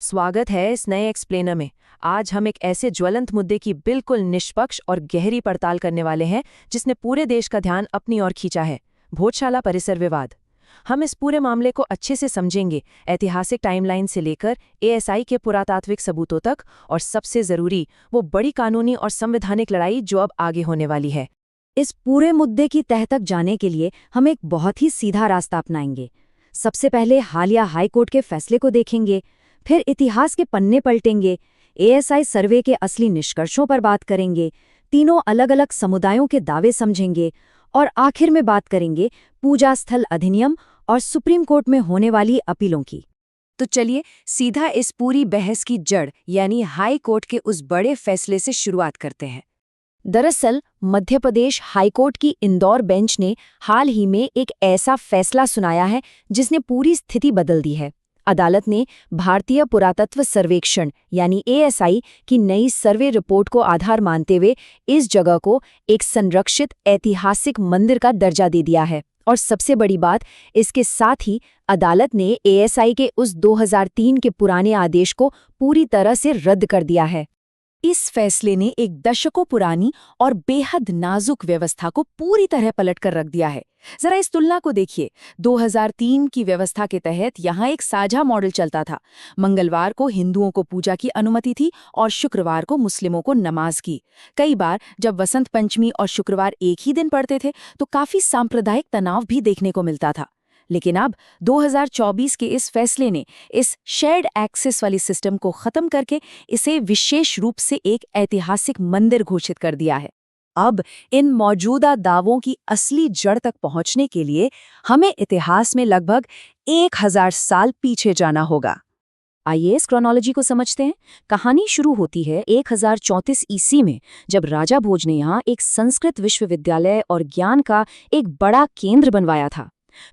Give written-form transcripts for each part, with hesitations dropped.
स्वागत है इस नए एक्सप्लेनर में। आज हम एक ऐसे ज्वलंत मुद्दे की बिल्कुल निष्पक्ष और गहरी पड़ताल करने वाले हैं जिसने पूरे देश का ध्यान अपनी ओर खींचा है, भोजशाला परिसर विवाद। हम इस पूरे मामले को अच्छे से समझेंगे, ऐतिहासिक टाइमलाइन से लेकर एएसआई के पुरातात्विक सबूतों तक, और सबसे जरूरी वो बड़ी कानूनी और संवैधानिक लड़ाई जो अब आगे होने वाली है। इस पूरे मुद्दे की तह तक जाने के लिए हम एक बहुत ही सीधा रास्ता अपनाएंगे। सबसे पहले हालिया हाई कोर्ट के फैसले को देखेंगे, फिर इतिहास के पन्ने पलटेंगे, एएसआई सर्वे के असली निष्कर्षों पर बात करेंगे, तीनों अलग अलग समुदायों के दावे समझेंगे और आखिर में बात करेंगे पूजा स्थल अधिनियम और सुप्रीम कोर्ट में होने वाली अपीलों की। तो चलिए सीधा इस पूरी बहस की जड़ यानी हाई कोर्ट के उस बड़े फैसले से शुरुआत करते हैं। दरअसल मध्य प्रदेश हाईकोर्ट की इंदौर बेंच ने हाल ही में एक ऐसा फैसला सुनाया है जिसने पूरी स्थिति बदल दी है। अदालत ने भारतीय पुरातत्व सर्वेक्षण यानी एएसआई की नई सर्वे रिपोर्ट को आधार मानते हुए इस जगह को एक संरक्षित ऐतिहासिक मंदिर का दर्जा दे दिया है। और सबसे बड़ी बात, इसके साथ ही अदालत ने एएसआई के उस 2003 के पुराने आदेश को पूरी तरह से रद्द कर दिया है। इस फैसले ने एक दशकों पुरानी और बेहद नाजुक व्यवस्था को पूरी तरह पलट कर रख दिया है। जरा इस तुलना को देखिए। 2003 की व्यवस्था के तहत यहाँ एक साझा मॉडल चलता था। मंगलवार को हिंदुओं को पूजा की अनुमति थी और शुक्रवार को मुस्लिमों को नमाज की। कई बार जब वसंत पंचमी और शुक्रवार एक ही दिन पड़ते थे तो काफी सांप्रदायिक तनाव भी देखने को मिलता था। लेकिन अब 2024 के इस फैसले ने इस शेयर्ड एक्सेस वाली सिस्टम को खत्म करके इसे विशेष रूप से एक ऐतिहासिक मंदिर घोषित कर दिया है। अब इन मौजूदा दावों की असली जड़ तक पहुंचने के लिए हमें इतिहास में लगभग 1000 साल पीछे जाना होगा। आइए इस क्रोनोलॉजी को समझते हैं। कहानी शुरू होती है 1034 ईस्वी में, जब राजा भोज ने यहाँ एक संस्कृत विश्वविद्यालय और ज्ञान का एक बड़ा केंद्र बनवाया था।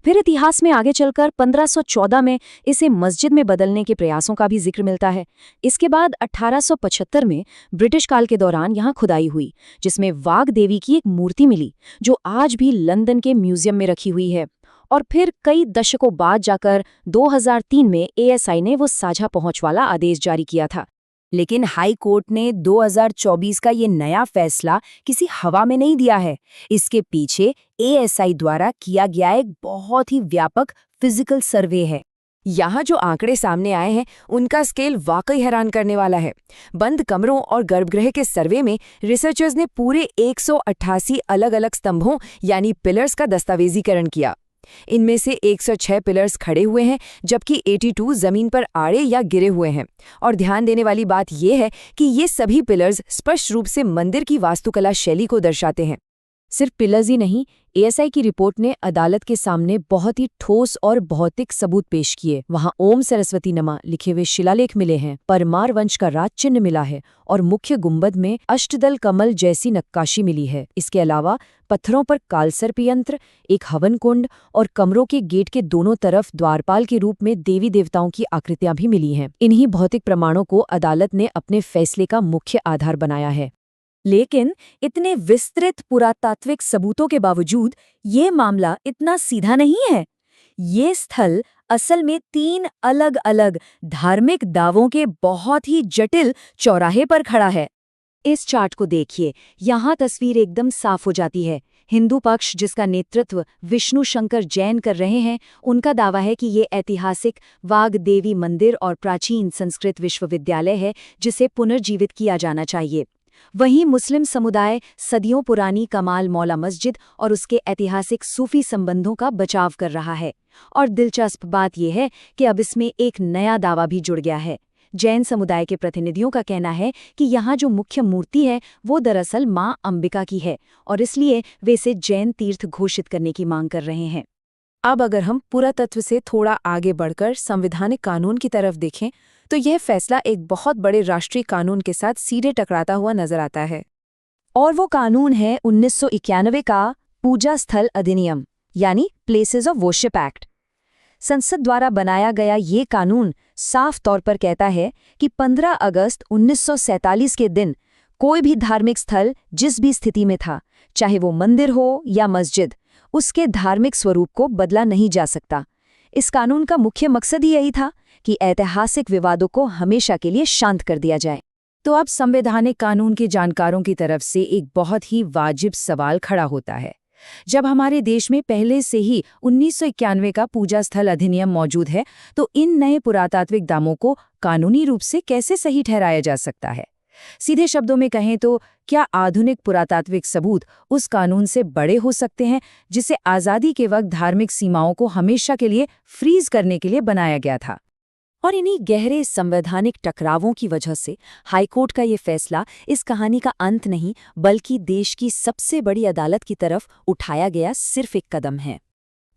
फिर इतिहास में आगे चलकर 1514 में इसे मस्जिद में बदलने के प्रयासों का भी जिक्र मिलता है। इसके बाद 1875 में ब्रिटिश काल के दौरान यहाँ खुदाई हुई, जिसमें वाघ देवी की एक मूर्ति मिली जो आज भी लंदन के म्यूजियम में रखी हुई है। और फिर कई दशकों बाद जाकर 2003 में एएसआई ने वो साझा पहुंच वाला आदेश जारी किया था। लेकिन हाई कोर्ट ने 2024 का ये नया फैसला किसी हवा में नहीं दिया है। इसके पीछे एएसआई द्वारा किया गया एक बहुत ही व्यापक फिजिकल सर्वे है। यहाँ जो आंकड़े सामने आए हैं उनका स्केल वाकई हैरान करने वाला है। बंद कमरों और गर्भगृह के सर्वे में रिसर्चर्स ने पूरे 188 अलग अलग स्तंभों यानी पिलर्स का दस्तावेजीकरण किया। इनमें से 106 पिलर्स खड़े हुए हैं जबकि 82 जमीन पर आड़े या गिरे हुए हैं। और ध्यान देने वाली बात यह है कि ये सभी पिलर्स स्पष्ट रूप से मंदिर की वास्तुकला शैली को दर्शाते हैं। सिर्फ पिलर्स ही नहीं, एएसआई की रिपोर्ट ने अदालत के सामने बहुत ही ठोस और भौतिक सबूत पेश किए। वहां ओम सरस्वती नमा लिखे हुए शिलालेख मिले हैं, परमार वंश का राज चिन्ह मिला है और मुख्य गुंबद में अष्टदल कमल जैसी नक्काशी मिली है। इसके अलावा पत्थरों पर कालसर्प यंत्र, एक हवन कुंड और कमरों के गेट के दोनों तरफ द्वारपाल के रूप में देवी देवताओं की आकृतियां भी मिली हैं। इन्हीं भौतिक प्रमाणों को अदालत ने अपने फैसले का मुख्य आधार बनाया है। लेकिन इतने विस्तृत पुरातात्विक सबूतों के बावजूद ये मामला इतना सीधा नहीं है। ये स्थल असल में 3 अलग अलग धार्मिक दावों के बहुत ही जटिल चौराहे पर खड़ा है। इस चार्ट को देखिए, यहाँ तस्वीर एकदम साफ हो जाती है। हिंदू पक्ष, जिसका नेतृत्व विष्णु शंकर जैन कर रहे हैं, उनका दावा है कि ये ऐतिहासिक वाघ देवी मंदिर और प्राचीन संस्कृत विश्वविद्यालय है जिसे पुनर्जीवित किया जाना चाहिए। वहीं मुस्लिम समुदाय सदियों पुरानी कमाल मौला मस्जिद और उसके ऐतिहासिक सूफी संबंधों का बचाव कर रहा है। और दिलचस्प बात यह है कि अब इसमें एक नया दावा भी जुड़ गया है। जैन समुदाय के प्रतिनिधियों का कहना है कि यहाँ जो मुख्य मूर्ति है वो दरअसल मां अंबिका की है और इसलिए वे इसे जैन तीर्थ घोषित करने की मांग कर रहे हैं। अब अगर हम पुरातत्व से थोड़ा आगे बढ़कर संवैधानिक कानून की तरफ देखें तो यह फैसला एक बहुत बड़े राष्ट्रीय कानून के साथ सीधे टकराता हुआ नजर आता है। और वो कानून है 1991 का पूजा स्थल अधिनियम यानी प्लेसेस ऑफ वर्शिप एक्ट। संसद द्वारा बनाया गया ये कानून साफ तौर पर कहता है कि 15 अगस्त 1947 के दिन कोई भी धार्मिक स्थल जिस भी स्थिति में था, चाहे वो मंदिर हो या मस्जिद, उसके धार्मिक स्वरूप को बदला नहीं जा सकता। इस कानून का मुख्य मकसद ही यही था कि ऐतिहासिक विवादों को हमेशा के लिए शांत कर दिया जाए। तो अब संवैधानिक कानून के जानकारों की तरफ से एक बहुत ही वाजिब सवाल खड़ा होता है। जब हमारे देश में पहले से ही 1991 का पूजा स्थल अधिनियम मौजूद है, तो इन नए पुरातात्विक दावों को कानूनी रूप से कैसे सही ठहराया जा सकता है? सीधे शब्दों में कहें तो क्या आधुनिक पुरातात्विक सबूत उस कानून से बड़े हो सकते हैं जिसे आज़ादी के वक्त धार्मिक सीमाओं को हमेशा के लिए फ्रीज करने के लिए बनाया गया था? और इन्हीं गहरे संवैधानिक टकरावों की वजह से हाईकोर्ट का ये फैसला इस कहानी का अंत नहीं, बल्कि देश की सबसे बड़ी अदालत की तरफ उठाया गया सिर्फ एक कदम है।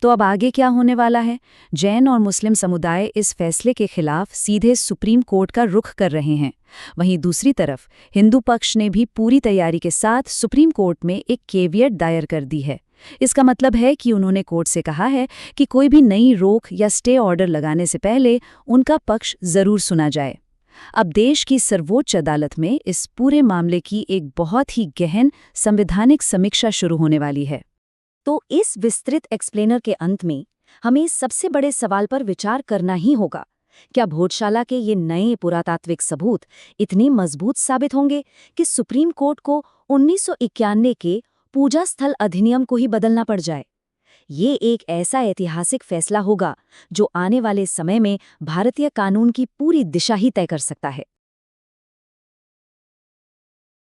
तो अब आगे क्या होने वाला है? जैन और मुस्लिम समुदाय इस फैसले के खिलाफ सीधे सुप्रीम कोर्ट का रुख कर रहे हैं। वहीं दूसरी तरफ हिंदू पक्ष ने भी पूरी तैयारी के साथ सुप्रीम कोर्ट में एक केवियट दायर कर दी है। इसका मतलब है कि उन्होंने कोर्ट से कहा है कि कोई भी नई रोक या स्टे ऑर्डर लगाने से पहले उनका पक्ष जरूर सुना जाए। अब देश की सर्वोच्च अदालत में इस पूरे मामले की एक बहुत ही गहन संवैधानिक समीक्षा शुरू होने वाली है। तो इस विस्तृत एक्सप्लेनर के अंत में हमें इस सबसे बड़े सवाल पर विचार करना ही होगा, क्या भोजशाला के ये नए पुरातात्विक सबूत इतने मजबूत साबित होंगे कि सुप्रीम कोर्ट को 1991 के पूजा स्थल अधिनियम को ही बदलना पड़ जाए? ये एक ऐसा ऐतिहासिक फैसला होगा जो आने वाले समय में भारतीय कानून की पूरी दिशा ही तय कर सकता है।